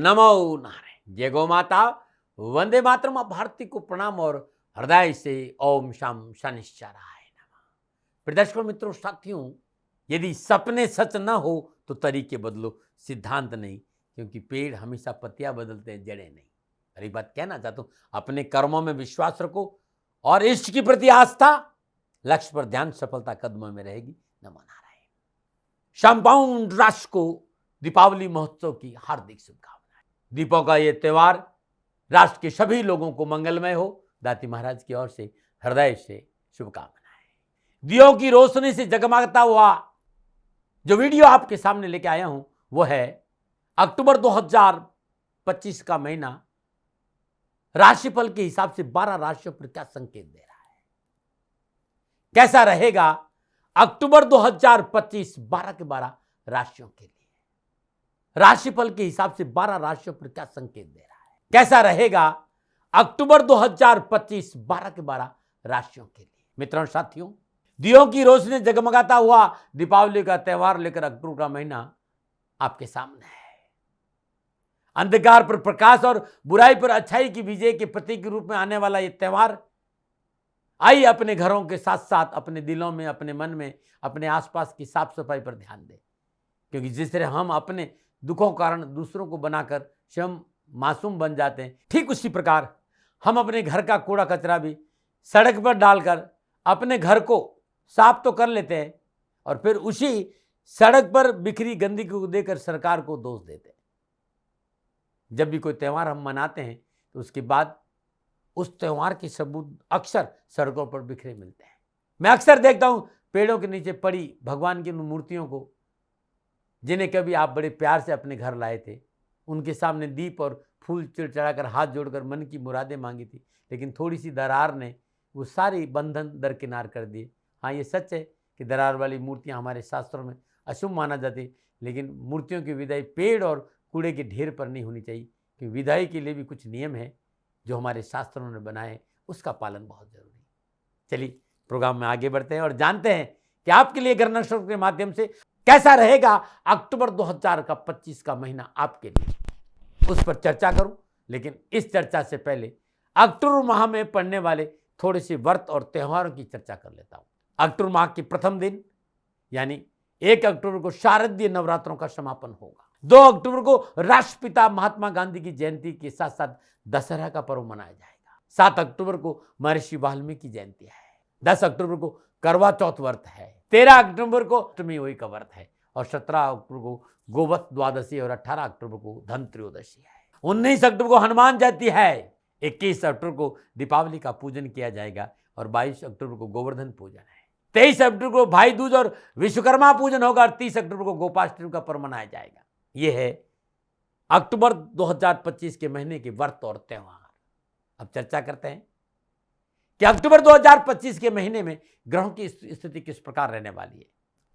नमो नारायण। जय गौ माता, वंदे मातरम। आप भारती को प्रणाम और हृदय से ओम शम शनिश्चराय नमः। प्रदर्शकों, मित्रों, साथियों, यदि सपने सच न हो तो तरीके बदलो, सिद्धांत नहीं, क्योंकि पेड़ हमेशा पत्तियां बदलते हैं, जड़ें नहीं। अरे बात कहना चाहता हूं, अपने कर्मों में विश्वास रखो और इष्ट की प्रति आस्था, लक्ष्य पर ध्यान, सफलता कदमों में रहेगी। नमो नारायण। शांपाउंड राष्ट्र को दीपावली महोत्सव की हार्दिक शुभकामनाएं। दीपों का ये त्योहार राष्ट्र के सभी लोगों को मंगलमय हो, दाती महाराज की ओर से हृदय से शुभकामनाएं। दियों की रोशनी से जगमगाता हुआ जो वीडियो आपके सामने लेके आया हूं वो है अक्टूबर 2025 का महीना राशिफल के हिसाब से 12 राशियों पर क्या संकेत दे रहा है, कैसा रहेगा अक्टूबर 2025 12 के 12 राशियों के लिए। राशिफल के हिसाब से 12 राशियों पर क्या संकेत दे रहा है, कैसा रहेगा अक्टूबर 2025 12 के 12 राशियों के लिए। मित्रों, साथियों, दियों की रोशनी जगमगाता हुआ दीपावली का त्योहार लेकर अक्टूबर का महीना आपके सामने है। अंधकार पर प्रकाश और बुराई पर अच्छाई की विजय के प्रतीक के रूप में आने वाला यह त्योहार, आइए अपने घरों के साथ साथ अपने दिलों में, अपने मन में, अपने आसपास की साफ सफाई पर ध्यान दें, क्योंकि जिस तरह हम अपने दुखों कारण दूसरों को बनाकर स्वयं मासूम बन जाते हैं, ठीक उसी प्रकार हम अपने घर का कूड़ा कचरा भी सड़क पर डालकर अपने घर को साफ तो कर लेते हैं और फिर उसी सड़क पर बिखरी गंदगी को देकर सरकार को दोष देते हैं। जब भी कोई त्यौहार हम मनाते हैं तो उसके बाद उस त्यौहार के सबूत अक्सर सड़कों पर बिखरे मिलते हैं। मैं अक्सर देखता हूं पेड़ों के नीचे पड़ी भगवान की मूर्तियों को, जिन्हें कभी आप बड़े प्यार से अपने घर लाए थे, उनके सामने दीप और फूल चढ़ाकर हाथ जोड़कर मन की मुरादें मांगी थी, लेकिन थोड़ी सी दरार ने वो सारी बंधन दरकिनार कर दिए। हाँ, ये सच है कि दरार वाली मूर्तियां हमारे शास्त्रों में अशुभ माना जाती, लेकिन मूर्तियों की विदाई पेड़ और कूड़े के ढेर पर नहीं होनी चाहिए, क्योंकि विदाई के लिए भी कुछ नियम है जो हमारे शास्त्रों ने बनाए, उसका पालन बहुत जरूरी है। चलिए प्रोग्राम में आगे बढ़ते हैं और जानते हैं कि आपके लिए ग्रह नक्षत्र के माध्यम से कैसा रहेगा अक्टूबर 2025 का महीना आपके लिए, उस पर चर्चा करूं। लेकिन इस चर्चा से पहले अक्टूबर माह में पड़ने वाले थोड़े से व्रत और त्योहारों की चर्चा कर लेता हूं। अक्टूबर माह के प्रथम दिन यानी 1 अक्टूबर को शारदीय नवरात्रों का समापन होगा। 2 अक्टूबर को राष्ट्रपिता महात्मा गांधी की जयंती के साथ साथ दशहरा का पर्व मनाया जाएगा। 7 अक्टूबर को महर्षि वाल्मीकि की जयंती है। 10 अक्टूबर को करवा चौथ व्रत है। 13 अक्टूबर को अष्टमी होली का व्रत है और 17 अक्टूबर को गोवत द्वादशी और 18 अक्टूबर को धन त्रयोदशी है। 19 अक्टूबर को हनुमान जयंती है। 21 अक्टूबर को दीपावली का पूजन किया जाएगा और 22 अक्टूबर को गोवर्धन पूजन है। 23 अक्टूबर को भाई दूज और विश्वकर्मा पूजन होगा और 30 अक्टूबर को गोपाष्टमी का पर्व मनाया जाएगा। यह है अक्टूबर 2025 के महीने के व्रत और त्योहार। अब चर्चा करते हैं कि अक्टूबर 2025 के महीने में ग्रहों की स्थिति किस प्रकार रहने वाली है।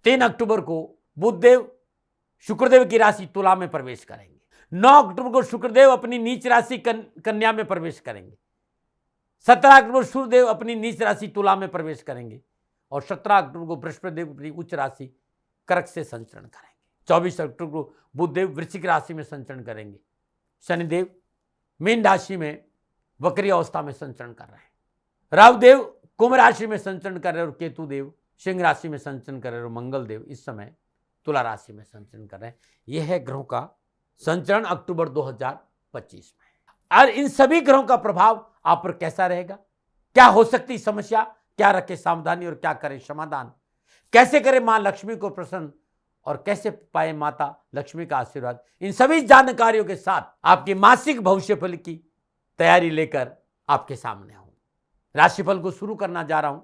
3 अक्टूबर को बुधदेव शुक्रदेव की राशि तुला में प्रवेश करेंगे। 9 अक्टूबर को शुक्रदेव अपनी नीच राशि कन्या में प्रवेश करेंगे। 17 अक्टूबर सूर्यदेव अपनी नीच राशि तुला में प्रवेश करेंगे और 17 अक्टूबर को बृहस्पति देव अपनी उच्च राशि कर्क से संचरण करेंगे। 24 अक्टूबर को बुधदेव वृश्चिक राशि में संचरण करेंगे। शनिदेव मीन राशि में वक्री अवस्था में संचरण कर रहे हैं। राहुदेव कुंभ राशि में संचरण कर रहे हैं और केतु देव सिंह राशि में संचरण कर रहे हैं और मंगल देव इस समय तुला राशि में संचरण कर रहे हैं। यह है ग्रहों का संचरण अक्टूबर 2025 में। और इन सभी ग्रहों का प्रभाव आप पर कैसा रहेगा, क्या हो सकती समस्या, क्या रखे सावधानी और क्या करें समाधान, कैसे करें मां लक्ष्मी को प्रसन्न और कैसे पाए माता लक्ष्मी का आशीर्वाद, इन सभी जानकारियों के साथ आपके मासिक भविष्यफल की तैयारी लेकर आपके सामने हूं। राशिफल को शुरू करना जा रहा हूं,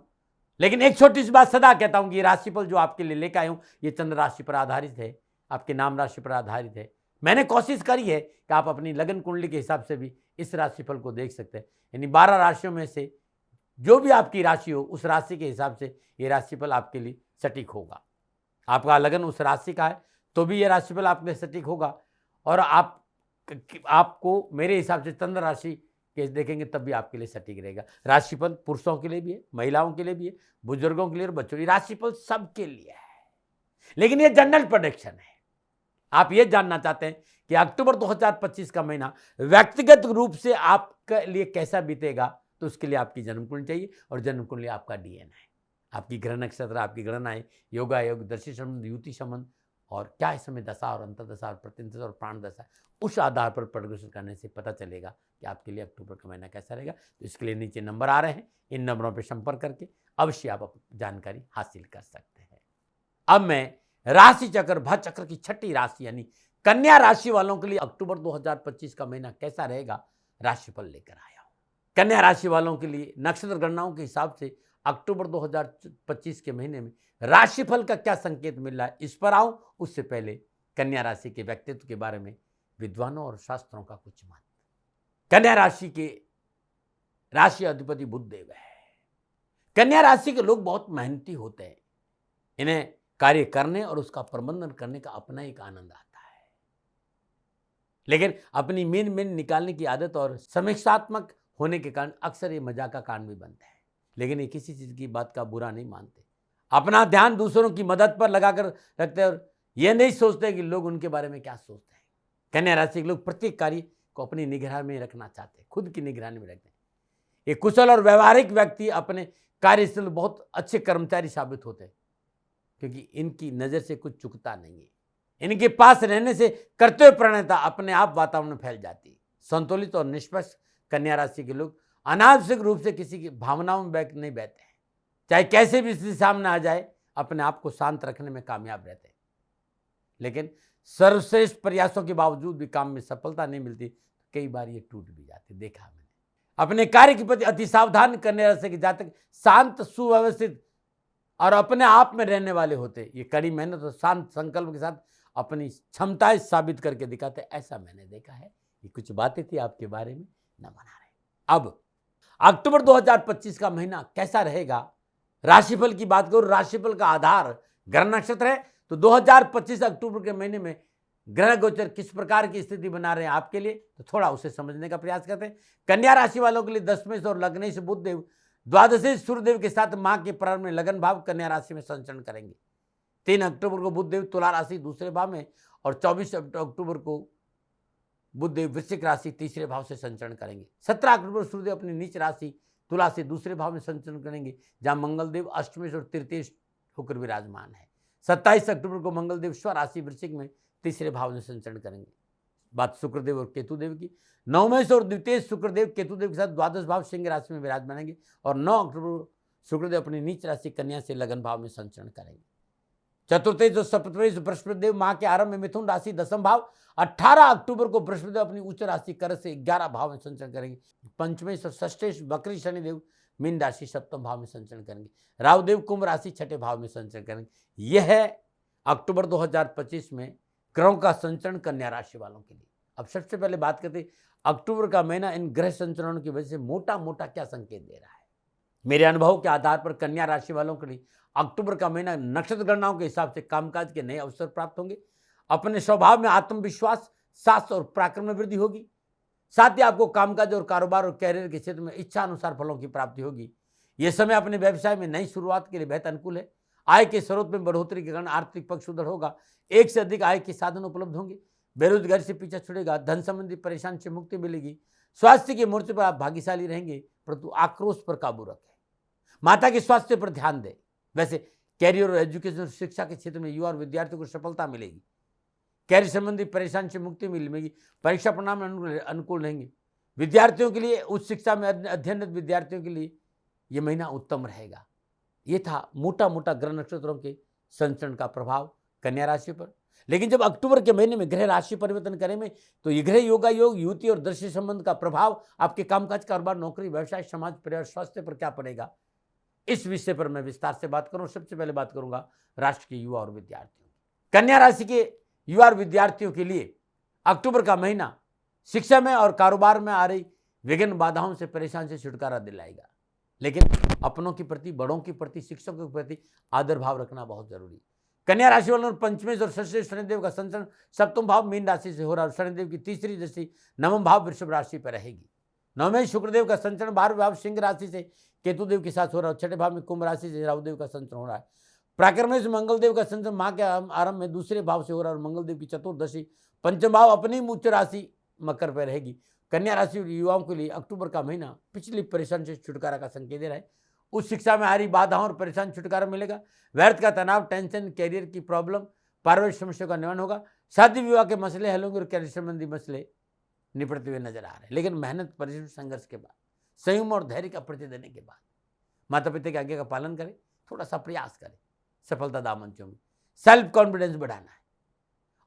लेकिन एक छोटी सी बात सदा कहता हूं कि ये राशिफल जो आपके लिए लेकर आया हूं ये चंद्र राशि पर आधारित है, आपके नाम राशि पर आधारित है। मैंने कोशिश करी है कि आप अपनी लगन कुंडली के हिसाब से भी इस राशिफल को देख सकते हैं। यानी 12 राशियों में से जो भी आपकी राशि हो उस राशि के हिसाब से ये राशिफल आपके लिए सटीक होगा। आपका लगन उस राशि का है तो भी ये राशिफल आपके लिए सटीक होगा, और आपको मेरे हिसाब से चंद्र राशि के देखेंगे तब भी आपके लिए सटीक रहेगा। राशिफल पुरुषों के लिए भी है, महिलाओं के लिए भी है, बुजुर्गों के लिए और बच्चों के लिए। राशिफल सबके लिए है, लेकिन ये जनरल प्रेडिक्शन है। आप ये जानना चाहते हैं कि अक्टूबर 2025 का महीना व्यक्तिगत रूप से आपके लिए कैसा बीतेगा, तो उसके लिए आपकी जन्म कुंडली चाहिए और जन्म कुंडली आपका डीएनए है, आपकी ग्रह नक्षत्र, आपकी गणनाएं, योगा योग, दृष्टि संबंध, युति संबंध और क्या इस समय दशा और अंतर्दशा और प्रतिदशा और प्राण दशा, उस आधार पर प्रोग्रेशन करने से पता चलेगा कि आपके लिए अक्टूबर का महीना कैसा रहेगा। तो इसके लिए नीचे नंबर आ रहे हैं, इन नंबरों पर संपर्क करके अवश्य आप जानकारी हासिल कर सकते हैं। अब मैं राशि चक्र भा चक्र की छठी राशि यानी कन्या राशि वालों के लिए अक्टूबर 2025 का महीना कैसा रहेगा, राशिफल लेकर आया हूं। कन्या राशि वालों के लिए नक्षत्र गणनाओं के हिसाब से अक्टूबर 2025 के महीने में राशिफल का क्या संकेत मिल रहा है, इस पर आऊं उससे पहले कन्या राशि के व्यक्तित्व के बारे में विद्वानों और शास्त्रों का कुछ मत। कन्या राशि के राशि अधिपति बुध देव है। कन्या राशि के लोग बहुत मेहनती होते हैं, इन्हें कार्य करने और उसका प्रबंधन करने का अपना एक आनंद आता है, लेकिन अपनी मीन निकालने की आदत और समीक्षात्मक होने के कारण अक्सर ये मजाक का कारण भी बनते हैं। लेकिन ये किसी चीज की बात का बुरा नहीं मानते, अपना ध्यान दूसरों की मदद पर लगाकर रखते हैं और ये नहीं सोचते कि लोग उनके बारे में क्या सोचते हैं। कन्या राशि के लोग प्रत्येक कार्य को अपनी निगरानी में रखना चाहते हैं, खुद की निगरानी में रखते हैं। ये कुशल और व्यवहारिक व्यक्ति अपने कार्यस्थल बहुत अच्छे कर्मचारी साबित होते हैं, क्योंकि इनकी नजर से कुछ चुकता नहीं है। इनके पास रहने से कर्तव्य प्रणता अपने आप वातावरण में फैल जाती है। संतुलित और निष्पक्ष कन्या राशि के लोग अनावश्यक रूप से किसी की भावनाओं में नहीं बहते हैं, चाहे कैसे भी स्थिति सामने आ जाए, अपने आप को शांत रखने में कामयाब रहते हैं। लेकिन सर्वश्रेष्ठ प्रयासों के बावजूद भी काम में सफलता नहीं मिलती, कई बार ये टूट भी जाते, देखा मैंने। अपने कार्य के प्रति अति सावधान कन्या राशि के जातक शांत, सुव्यवस्थित और अपने आप में रहने वाले होते। ये कड़ी मेहनत और शांत संकल्प के साथ अपनी क्षमताएं साबित करके दिखाते, ऐसा मैंने देखा है। ये कुछ बातें थी आपके बारे में, न बना रहे। अब अक्टूबर 2025 का महीना कैसा रहेगा, राशिफल की बात करूं, राशिफल का आधार ग्रह नक्षत्र है, तो 2025 अक्टूबर के महीने में ग्रह गोचर किस प्रकार की स्थिति बना रहे हैं आपके लिए, तो थोड़ा उसे समझने का प्रयास करते हैं। कन्या राशि वालों के लिए 10वें और लग्नेश बुध देव द्वादशी सूर्यदेव के साथ माह के प्रारंभ में लगन भाव कन्या राशि में संचरण करेंगे। 3 अक्टूबर को बुध देव तुला राशि दूसरे भाव में और 24 अक्टूबर को बुध देव वृश्चिक राशि तीसरे भाव से संचरण करेंगे। 17 अक्टूबर सूर्यदेव अपनी नीच राशि तुला से दूसरे भाव में संचरण करेंगे, जहां मंगलदेव अष्टमेश और तृतीय होकर विराजमान है। 27 अक्टूबर को मंगलदेव स्वराशि वृश्चिक में तीसरे भाव में संचरण करेंगे। बात शुक्रदेव और केतुदेव की। 9वें और द्वितीय शुक्रदेव केतुदेव के साथ द्वादश भाव सिंह राशि में विराजमान बनेंगे और 9 अक्टूबर शुक्रदेव अपनी नीच राशि कन्या से लगन भाव में संचरण करेंगे। चतुर्थ और सप्तमेश बृहस्पतिदेव माह के आरंभ में मिथुन राशि दसम भाव। 18 अक्टूबर को बृहस्पतिदेव अपनी उच्च राशि कर से 11 भाव में संचरण करेंगे। पंचमेश और षष्ठेश बकरी शनिदेव मीन राशि सप्तम भाव में संचरण करेंगे। राहुदेव कुंभ राशि छठे भाव में संचरण करेंगे। यह है अक्टूबर 2025 में ग्रहों का संचरण कन्या राशि वालों के लिए। अब सबसे पहले बात करते हैं अक्टूबर का महीना इन ग्रह संचरणों की वजह से मोटा मोटा क्या संकेत दे रहा है। मेरे अनुभव के आधार पर कन्या राशि वालों के लिए अक्टूबर का महीना नक्षत्र गणनाओं के हिसाब से कामकाज के नए अवसर प्राप्त होंगे। अपने स्वभाव में आत्मविश्वास, साहस और पराक्रम में वृद्धि होगी। साथ ही आपको कामकाज और कारोबार और कैरियर के क्षेत्र में इच्छा अनुसार फलों की प्राप्ति होगी। यह समय अपने व्यवसाय में नई शुरुआत के लिए बेहद अनुकूल है। आय के स्रोत में बढ़ोतरी के कारण आर्थिक पक्ष सुदृढ़ होगा। एक से अधिक आय के साधन उपलब्ध होंगे। बेरोजगारी से पीछा छुड़ेगा। धन संबंधी परेशानी से मुक्ति मिलेगी। स्वास्थ्य के मोर्चे पर आप भाग्यशाली रहेंगे, परंतु आक्रोश पर काबू रखें। माता के स्वास्थ्य पर ध्यान दें। वैसे कैरियर और एजुकेशन और शिक्षा के क्षेत्र में युवा और विद्यार्थियों को सफलता मिलेगी। कैरियर संबंधी परेशानी से मुक्ति मिलेगी। परीक्षा परिणाम अनुकूल रहेंगे। विद्यार्थियों के लिए उच्च शिक्षा में अध्ययनरत विद्यार्थियों के लिए यह महीना उत्तम रहेगा। ये था मोटा मोटा ग्रह नक्षत्रों के संचरण का प्रभाव कन्या राशि पर। लेकिन जब अक्टूबर के महीने में ग्रह राशि परिवर्तन करेंगे तो ये ग्रह योगा योग, युति और दृष्टि संबंध का प्रभाव आपके कामकाज, कारोबार, नौकरी, व्यवसाय, समाज, परिवार, स्वास्थ्य पर क्या पड़ेगा, इस विषय पर मैं विस्तार से बात करूं। सबसे पहले बात करूंगा राष्ट्र के युवा और विद्यार्थियों। कन्या राशि के युवा और विद्यार्थियों के लिए अक्टूबर का महीना शिक्षा में और कारोबार में आ रही विघ्न बाधाओं से, परेशानी से छुटकारा दिलाएगा। लेकिन अपनों के प्रति, बड़ों के प्रति, शिक्षकों के प्रति आदर भाव रखना बहुत जरूरी। कन्या राशि वालों पंचमेश और षष्ठ शनिदेव का संचरण सप्तम भाव मीन राशि से हो रहा है। शनिदेव की तीसरी दृष्टि नवम भाव वृषभ राशि पर रहेगी। 9वें शुक्रदेव का संचरण 12वें भाव सिंह राशि से केतुदेव के साथ हो रहा है। 6ठे भाव में कुंभ राशि से राहुदेव का संचरण हो रहा है। पराक्रम से मंगल देव का संचरण माह के आरंभ में दूसरे भाव से हो रहा है और मंगल देव की चतुर्दशी पंचम भाव अपनी उच्च राशि मकर पर रहेगी। कन्या राशि युवाओं के लिए अक्टूबर का महीना पिछली परेशानी से छुटकारा का संकेत दे रहा है। उच्च शिक्षा में आ रही बाधाओं और परेशान छुटकारा मिलेगा। व्यर्थ का तनाव, टेंशन, कैरियर की प्रॉब्लम, पारिवारिक समस्या का निवारण होगा। शादी विवाह के मसले हल होंगे और कैरियर संबंधी मसले निपटते हुए नजर आ रहे हैं। लेकिन मेहनत, परिश्रम, संघर्ष के बाद, संयम और धैर्य का परिचय देने के बाद माता पिता की आज्ञा का पालन करें, थोड़ा सा प्रयास करें, सफलता दामन चूमे। सेल्फ कॉन्फिडेंस बढ़ाना है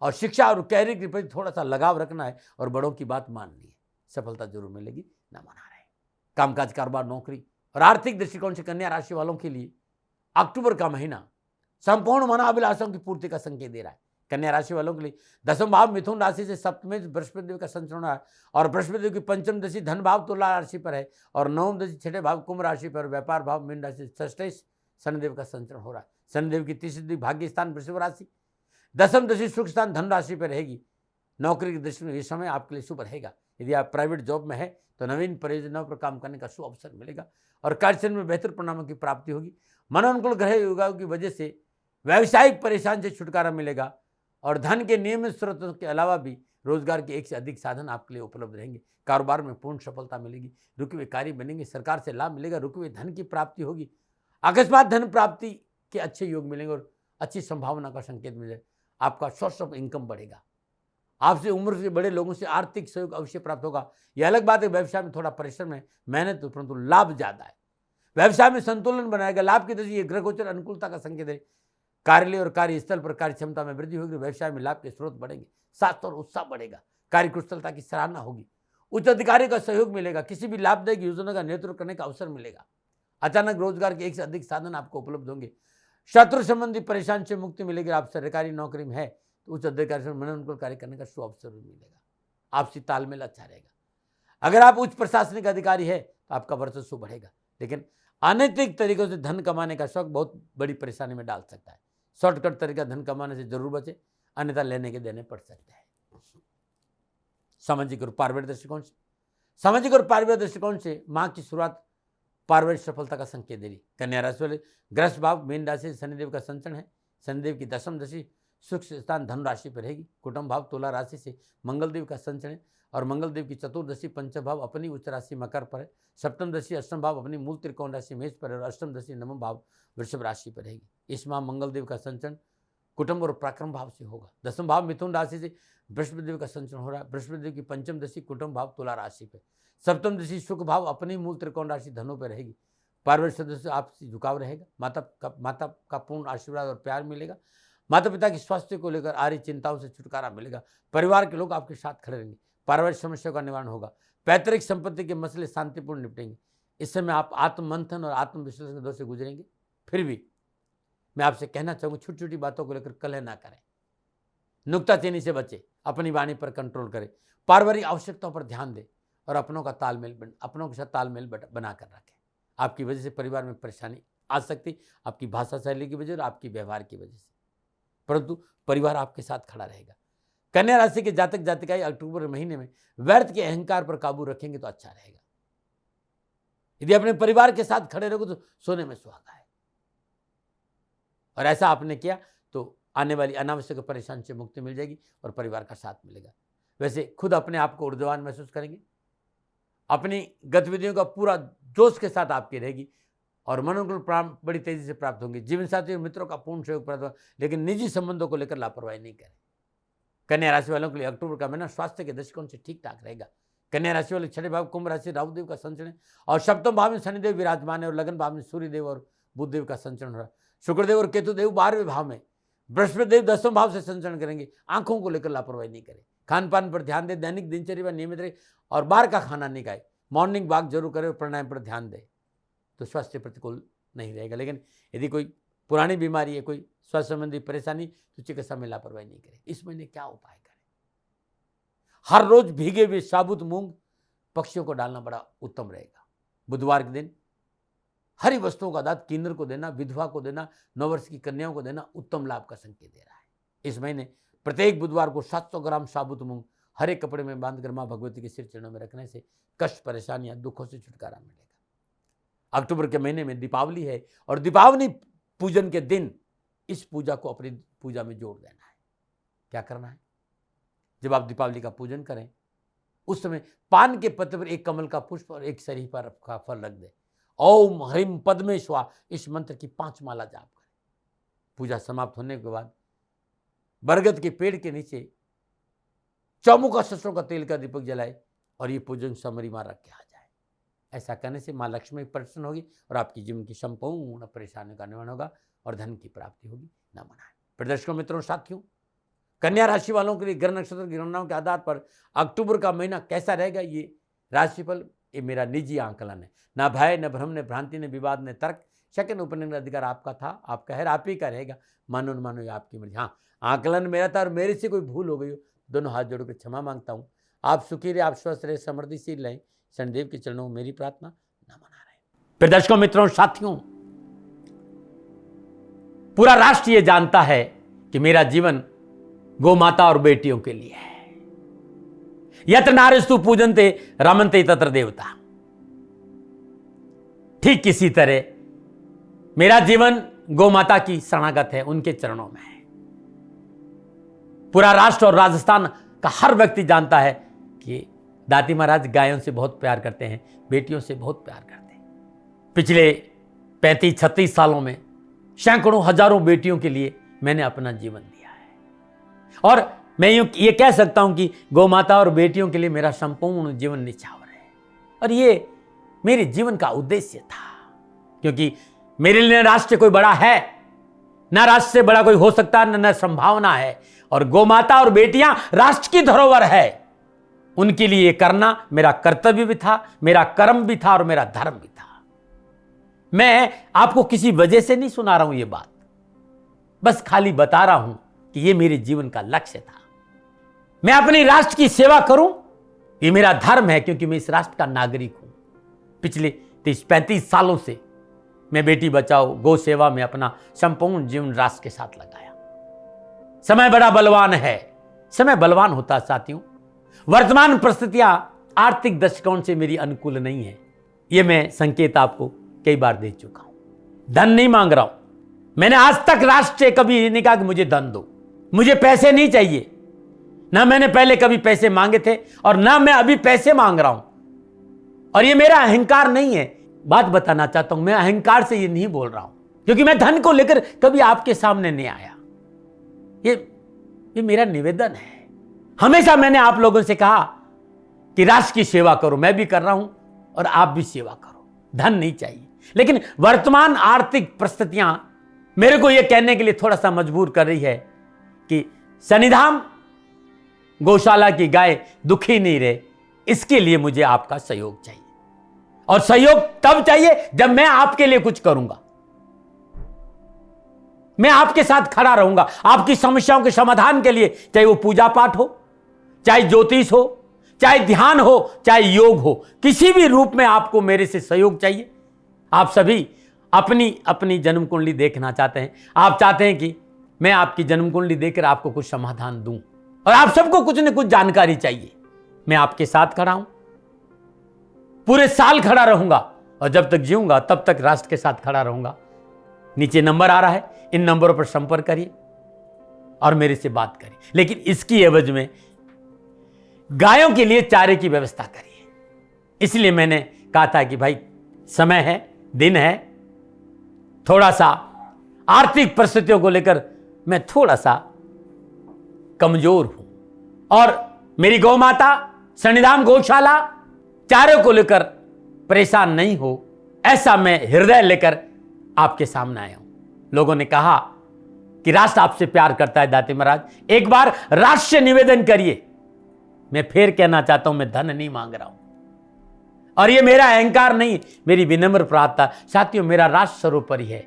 और शिक्षा और कैरियर के प्रति थोड़ा सा लगाव रखना है और बड़ों की बात माननी है। सफलता जरूर मिलेगी, ना मना रहे। कामकाज, कारोबार, नौकरी और आर्थिक दृष्टिकोण से कन्या राशि वालों के लिए अक्टूबर का महीना संपूर्ण मनोअभिलाषाओं की पूर्ति का संकेत दे रहा है। कन्या राशि वालों के लिए दसम भाव मिथुन राशि से सप्तम बृहस्पति देव का संचरण हो रहा है और बृहस्पति देव की पंचम दशा धन भाव तुला राशि पर है और नवम दशा छठे भाव कुंभ राशि पर, व्यापार भाव मीन राशि षष्ठे शनिदेव का संचरण हो रहा है। शनिदेव की तीसरी दृष्टि भाग्य स्थान वृषभ राशि, दसम दशा सुख स्थान धन राशि पर रहेगी। नौकरी की दृष्टि में ये समय आपके लिए शुभ रहेगा। यदि आप प्राइवेट जॉब में है तो नवीन परियोजनाओं पर काम करने का शुभ अवसर मिलेगा और कार्यक्षेत्र में बेहतर परिणामों की प्राप्ति होगी। मनोनुकूल ग्रह योगाओं की वजह से व्यावसायिक परेशानी से छुटकारा मिलेगा और धन के नियमित स्रोतों के अलावा भी रोजगार के एक से अधिक साधन आपके लिए उपलब्ध रहेंगे। कारोबार में पूर्ण सफलता मिलेगी, रुके हुए कार्य बनेंगे, सरकार से लाभ मिलेगा, रुके हुए धन की प्राप्ति होगी, अकस्मात धन प्राप्ति के अच्छे योग मिलेंगे और अच्छी संभावना का संकेत मिलेगा। आपका सोर्स ऑफ इनकम बढ़ेगा। आपसे उम्र से बड़े लोगों से आर्थिक सहयोग अवश्य प्राप्त होगा। यह अलग बात है व्यवसाय में थोड़ा परिश्रम है, मेहनत, परंतु लाभ ज्यादा है। व्यवसाय में संतुलन बनाएगा। लाभ की दृष्टि ग्रह गोचर अनुकूलता का संकेत है। कार्यालय और कार्यस्थल पर कार्य क्षमता में वृद्धि होगी। व्यवसाय में लाभ के स्रोत बढ़ेंगे, साथ और उत्साह बढ़ेगा, कार्य कुशलता की सराहना होगी, उच्च अधिकारी का सहयोग मिलेगा, किसी भी लाभदायक योजना का नेतृत्व करने का अवसर मिलेगा। अचानक रोजगार के एक से अधिक साधन आपको उपलब्ध होंगे। शत्रु संबंधी परेशानी से मुक्ति मिलेगी। आप सरकारी नौकरी में है तो उच्च अधिकारी से मनोनुकूल कार्य करने का शुभ अवसर भी मिलेगा। आपसी तालमेल अच्छा रहेगा। अगर आप उच्च प्रशासनिक अधिकारी है तो आपका वर्चस्व बढ़ेगा। लेकिन अनैतिक तरीकों से धन कमाने का शौक बहुत बड़ी परेशानी में डाल सकता है। शॉर्टकट तरीका धन कमाने से जरूर बचे, अन्यथा लेने के देने पड़ सकते हैं। सामाजिक और पारिवारिक दृष्टिकोण से, सामाजिक और पारिवारिक दृष्टिकोण से माह की शुरुआत पारिवारिक सफलता का संकेत दे रही। कन्या राशि वाले ग्रस्त भाव मीन राशि से शनिदेव का संचरण है। शनिदेव की दशम दशा सुख स्थान धन राशि पर रहेगी। कुटुंब भाव तुला राशि से मंगल देव का संचरण है और मंगल देव की चतुर्दशी पंचम भाव अपनी उच्च राशि मकर पर है। सप्तम दशा अष्टम भाव अपनी मूल त्रिकोण राशि मेष पर है और अष्टम दशा नवम भाव वृषभ राशि पर रहेगी। इस माह मंगल देव का संचरण कुटुंब और पराक्रम भाव से होगा। दसम भाव मिथुन राशि से बृहस्पति देव का संचरण हो रहा है। बृहस्पति देव की पंचम दशा कुटुंब भाव तुला राशि पर, सप्तम दशा सुख भाव अपनी मूल त्रिकोण राशि धनों पर रहेगी। पारिवारिक सदस्य आपसे झुकाव रहेगा। माता का पूर्ण आशीर्वाद और प्यार मिलेगा। माता पिता की स्वास्थ्य को लेकर आ रही चिंताओं से छुटकारा मिलेगा। परिवार के लोग आपके साथ खड़े रहेंगे। पारिवारिक समस्याओं का निवारण होगा। पैतृक संपत्ति के मसले शांतिपूर्ण निपटेंगे। इस समय आप आत्ममंथन और आत्मविश्लेषण के दौर से गुजरेंगे। फिर भी मैं आपसे कहना चाहूँगा, छोटी छोटी बातों को लेकर कलह ना करें, नुक्ताचीनी से बचें, अपनी वाणी पर कंट्रोल करें, पारिवारिक आवश्यकताओं पर ध्यान दें और अपनों के साथ तालमेल बनाकर रखें। आपकी वजह से परिवार में परेशानी आ सकती, आपकी भाषा शैली की वजह और आपकी व्यवहार की वजह से, परंतु परिवार आपके साथ खड़ा रहेगा। कन्या राशि के जातक जातिकाएं अक्टूबर महीने में व्यर्थ के अहंकार पर काबू रखेंगे तो अच्छा रहेगा। यदि अपने परिवार के साथ खड़े रहोगे तो सोने में सुहागा है और ऐसा आपने किया तो आने वाली अनावश्यक परेशानी से मुक्ति मिल जाएगी और परिवार का साथ मिलेगा। वैसे खुद अपने आप को ऊर्जावान महसूस करेंगे। अपनी गतिविधियों का पूरा जोश के साथ आपकी रहेगी और मनोनुकूल परिणाम बड़ी तेजी से प्राप्त होंगे। जीवन साथी और मित्रों का पूर्ण सहयोग प्राप्त होगा, लेकिन निजी संबंधों को लेकर लापरवाही नहीं करें। कन्या राशि वालों के लिए अक्टूबर का महीना स्वास्थ्य के दृष्टिकोण से ठीक ठाक रहेगा। कन्या राशि वाले छठे भाव कुंभ राशि राहुदेव का संचरण और सप्तम भाव में शनिदेव विराजमान है और लगन भाव में सूर्यदेव और बुधदेव का संचरण हो रहा है। शुक्रदेव और केतुदेव 12वें भाव में, बृहस्पति देव 10वें भाव से संचरण करेंगे। आंखों को लेकर लापरवाही नहीं करें। खान पान पर ध्यान दें, दैनिक दिनचर्या में नियमित रहे और बाहर का खाना नहीं खाए। मॉर्निंग वॉक जरूर करें और प्राणायाम पर ध्यान दें तो स्वास्थ्य प्रतिकूल नहीं रहेगा। लेकिन यदि कोई पुरानी बीमारी है, कोई स्वास्थ्य संबंधी परेशानी, तो चिकित्सा में लापरवाही नहीं करें। इस महीने क्या उपाय करें? हर रोज भीगे हुए साबुत मूंग पक्षियों को डालना बड़ा उत्तम रहेगा। बुधवार के दिन हरी वस्तुओं का दान किन्नर को देना, विधवा को देना, 9 वर्ष की कन्याओं को देना उत्तम लाभ का संकेत दे रहा है। इस महीने प्रत्येक बुधवार को 700 ग्राम साबुत मूंग हरे कपड़े में बांधकर मां भगवती के सिर चरणों में रखने से कष्ट, परेशानियां, दुखों से छुटकारा मिलेगा। अक्टूबर के महीने में दीपावली है और दीपावली पूजन के दिन इस पूजा को अपनी पूजा में जोड़ देना है। क्या करना है? जब आप दीपावली का पूजन करें उस समय पान के पत्ते पर एक कमल का पुष्प और एक शरीफा का फल रख दे। ओम ह्रीम पद्मे स्वाहा इस मंत्र की 5 माला जाप करें। पूजा समाप्त होने के बाद बरगद के पेड़ के नीचे चौमुखा सरसों का तेल का दीपक जलाए और ये पूजन समरी मां रख के आ जाए। ऐसा करने से मां लक्ष्मी प्रसन्न होगी और आपकी जीवन की संपूर्ण परेशानियों का निवारण होगा और धन की प्राप्ति होगी। न मनाएं। प्रदर्शकों, मित्रों, साथियों, कन्या राशि वालों के लिए ग्रह नक्षत्र की गणनाओं के आधार पर अक्टूबर का महीना कैसा रहेगा, ये राशिफल ये मेरा निजी आंकलन है। न भय, न भ्रम, न भ्रांति, न विवाद, न तर्क, सेकंड उपनिर्णय अधिकार आपका था, आपका है, आप ही का रहेगा। मानो न मानो ये आपकी मर्जी। हाँ, आंकलन मेरा था और मेरे से कोई भूल हो गई हो, दोनों हाथ जोड़कर क्षमा मांगता हूँ। आप सुखी रहे, आप स्वस्थ रहे, समृद्धिशील रहें, शनिदेव के चरणों में मेरी प्रार्थना। न मना रहे। प्रदर्शकों, मित्रों, साथियों, पूरा राष्ट्र ये जानता है कि मेरा जीवन गौ माता और बेटियों के लिए है। यत्र नारीस्तु पूजन्ते रमन्ते तत्र देवता। ठीक किसी तरह मेरा जीवन गौ माता की शरणागत है, उनके चरणों में है। पूरा राष्ट्र और राजस्थान का हर व्यक्ति जानता है कि दाती महाराज गायों से बहुत प्यार करते हैं, बेटियों से बहुत प्यार करते हैं। पिछले 35-36 सालों में सैकड़ों हजारों बेटियों के लिए मैंने अपना जीवन दिया है और मैं ये कह सकता हूं कि गौ माता और बेटियों के लिए मेरा संपूर्ण जीवन निछावर है। और ये मेरे जीवन का उद्देश्य था, क्योंकि मेरे लिए राष्ट्र कोई बड़ा है, ना राष्ट्र से बड़ा कोई हो सकता है, न संभावना है। और गौ माता और बेटियां राष्ट्र की धरोहर है, उनके लिए करना मेरा कर्तव्य भी था, मेरा कर्म भी था और मेरा धर्म भी था। मैं आपको किसी वजह से नहीं सुना रहा हूं ये बात, बस खाली बता रहा हूं कि ये मेरे जीवन का लक्ष्य था। मैं अपने राष्ट्र की सेवा करूं, ये मेरा धर्म है, क्योंकि मैं इस राष्ट्र का नागरिक हूं। पिछले 30-35 सालों से मैं बेटी बचाओ, गौ सेवा में अपना संपूर्ण जीवन राष्ट्र के साथ लगाया। समय बड़ा बलवान है, समय बलवान होता साथियों। वर्तमान परिस्थितियां आर्थिक दृष्टिकोण से मेरी अनुकूल नहीं है, ये मैं संकेत आपको कई बार दे चुका हूं। धन नहीं मांग रहा हूं। मैंने आज तक राष्ट्र से कभी नहीं कहा कि मुझे धन दो, मुझे पैसे नहीं चाहिए। ना मैंने पहले कभी पैसे मांगे थे और ना मैं अभी पैसे मांग रहा हूं। और ये मेरा अहंकार नहीं है। बात बताना चाहता हूं, मैं अहंकार से ये नहीं बोल रहा हूं, क्योंकि मैं धन को लेकर कभी आपके सामने नहीं आया। ये मेरा निवेदन है। हमेशा मैंने आप लोगों से कहा कि राष्ट्र की सेवा करो, मैं भी कर रहा हूं और आप भी सेवा करो। धन नहीं चाहिए, लेकिन वर्तमान आर्थिक परिस्थितियां मेरे को यह कहने के लिए थोड़ा सा मजबूर कर रही है कि शनिधाम गौशाला की गाय दुखी नहीं रहे, इसके लिए मुझे आपका सहयोग चाहिए। और सहयोग तब चाहिए जब मैं आपके लिए कुछ करूंगा, मैं आपके साथ खड़ा रहूंगा आपकी समस्याओं के समाधान के लिए। चाहे वो पूजा पाठ हो, चाहे ज्योतिष हो, चाहे ध्यान हो, चाहे योग हो, किसी भी रूप में आपको मेरे से सहयोग चाहिए। आप सभी अपनी अपनी जन्म कुंडली देखना चाहते हैं। आप चाहते हैं कि मैं आपकी जन्म कुंडली देखकर आपको कुछ समाधान दूं, और आप सबको कुछ न कुछ जानकारी चाहिए। मैं आपके साथ खड़ा हूं, पूरे साल खड़ा रहूंगा और जब तक जीऊंगा तब तक राष्ट्र के साथ खड़ा रहूंगा। नीचे नंबर आ रहा है, इन नंबरों पर संपर्क करिए और मेरे से बात करिए, लेकिन इसकी एवज में गायों के लिए चारे की व्यवस्था करिए। इसलिए मैंने कहा था कि भाई समय है, दिन है, थोड़ा सा आर्थिक परिस्थितियों को लेकर मैं थोड़ा सा कमजोर हूं और मेरी गौ माता शनिधाम गौशाला चारों को लेकर परेशान नहीं हो, ऐसा मैं हृदय लेकर आपके सामने आया हूं। लोगों ने कहा कि राष्ट्र आपसे प्यार करता है दाते महाराज, एक बार राष्ट्र से निवेदन करिए। मैं फिर कहना चाहता हूं, मैं धन नहीं मांग रहा हूं और ये मेरा अहंकार नहीं, मेरी विनम्र प्रार्थना। साथियों, मेरा राष्ट्र सर्वोपरि है।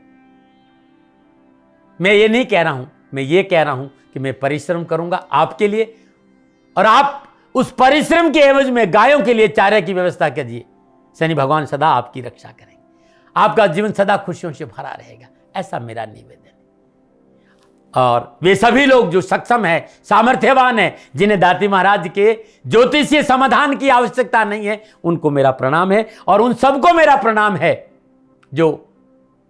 मैं ये नहीं कह रहा हूं, मैं ये कह रहा हूं कि मैं परिश्रम करूंगा आपके लिए, और आप उस परिश्रम के एवज में गायों के लिए चारे की व्यवस्था कीजिए। शनि भगवान सदा आपकी रक्षा करेंगे, आपका जीवन सदा खुशियों से भरा रहेगा, ऐसा मेरा निवेदन है। और वे सभी लोग जो सक्षम है, सामर्थ्यवान है, जिन्हें दाती महाराज के ज्योतिषीय समाधान की आवश्यकता नहीं है, उनको मेरा प्रणाम है। और उन सबको मेरा प्रणाम है जो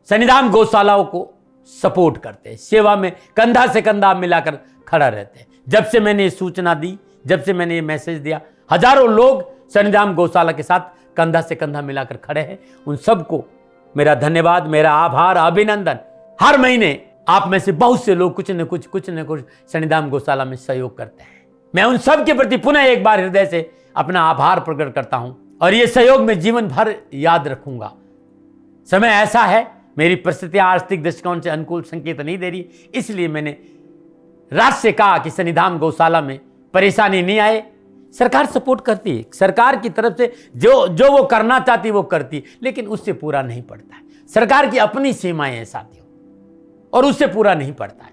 शनिधाम गौशालाओं को सपोर्ट करते हैं, सेवा में कंधा से कंधा मिलाकर खड़ा रहते हैं। जब से मैंने ये सूचना दी, जब से मैंने ये मैसेज दिया, हजारों लोग सन्निधान गौशाला के साथ कंधा से कंधा मिलाकर खड़े हैं। उन सबको मेरा धन्यवाद, मेरा आभार, अभिनंदन। हर महीने आप में से बहुत से लोग कुछ न कुछ सन्निधान गौशाला में सहयोग करते हैं। मैं उन सब के प्रति पुनः एक बार हृदय से अपना आभार प्रकट करता हूं और ये सहयोग मैं जीवन भर याद रखूंगा। समय ऐसा है, मेरी परिस्थितियां आर्थिक दृष्टिकोण से अनुकूल संकेत नहीं दे रही, इसलिए मैंने राष्ट्र से कहा कि सन्निधान गौशाला में परेशानी नहीं आए। सरकार सपोर्ट करती है, सरकार की तरफ से जो वो करना चाहती वो करती, लेकिन उससे पूरा नहीं पड़ता है। सरकार की अपनी सीमाएं हैं साथियों, और उससे पूरा नहीं पड़ता है,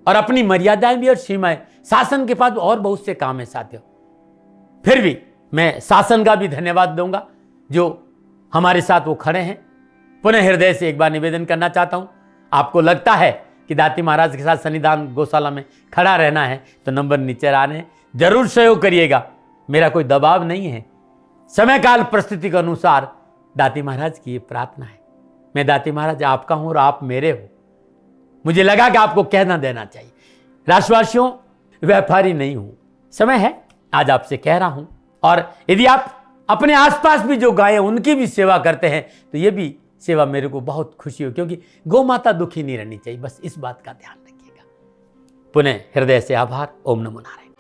और अपनी मर्यादाएं भी और सीमाएं। शासन के पास और बहुत से काम है साथियों। फिर भी मैं शासन का भी धन्यवाद दूंगा जो हमारे साथ वो खड़े हैं। पुनः हृदय से एक बार निवेदन करना चाहता हूं, आपको लगता है कि दाती महाराज के साथ सन्निधान गौशाला में खड़ा रहना है तो नंबर नीचे आ रहे हैं, जरूर सहयोग करिएगा। मेरा कोई दबाव नहीं है, समय काल परिस्थिति के अनुसार दाती महाराज की ये प्रार्थना है। मैं दाती महाराज आपका हूं और आप मेरे हो। मुझे लगा कि आपको कहना देना चाहिए। राष्ट्रवासियों, व्यापारी नहीं हूं, समय है आज आपसे कह रहा हूं। और यदि आप अपने आसपास भी जो गाय हैं उनकी भी सेवा करते हैं तो ये भी सेवा मेरे को बहुत खुशी हो, क्योंकि गौ माता दुखी नहीं रहनी चाहिए। बस इस बात का ध्यान रखिएगा। पुनः हृदय से आभार। ओम नमो नारायण।